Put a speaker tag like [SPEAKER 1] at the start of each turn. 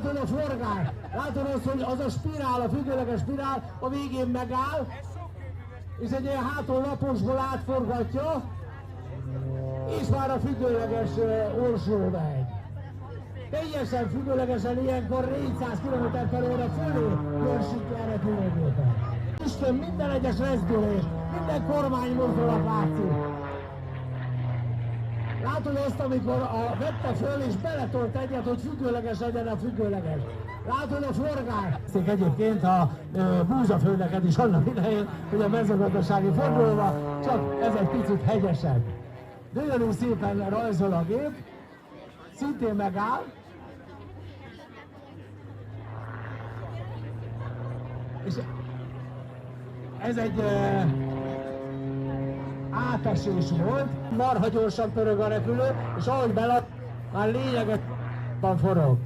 [SPEAKER 1] Látod a forgást? Látod azt, hogy az a spirál, a függőleges spirál a végén megáll, és egy ilyen hátul laposból átforgatja, és már a függőleges orsó megy. Teljesen függőlegesen ilyenkor 400 km/h fölé gyorsítja a repülőgépet. Isten minden egyes rezdülés, minden kormánymozdulat látszik. Látod azt, amikor vette föl és beletolt egyet, hogy függőleges legyen a függőleges. Látod a forgást? Egyébként a búzaföldeket is annak idején, hogy a mezőgazdasági fordulóban csak ez egy picit hegyesebb. Gyönyörű szépen rajzol a gép, szintén megáll. És ez egy átesés volt, marha gyorsan pörög a repülő, és ahogy belak, már lényegesen forog.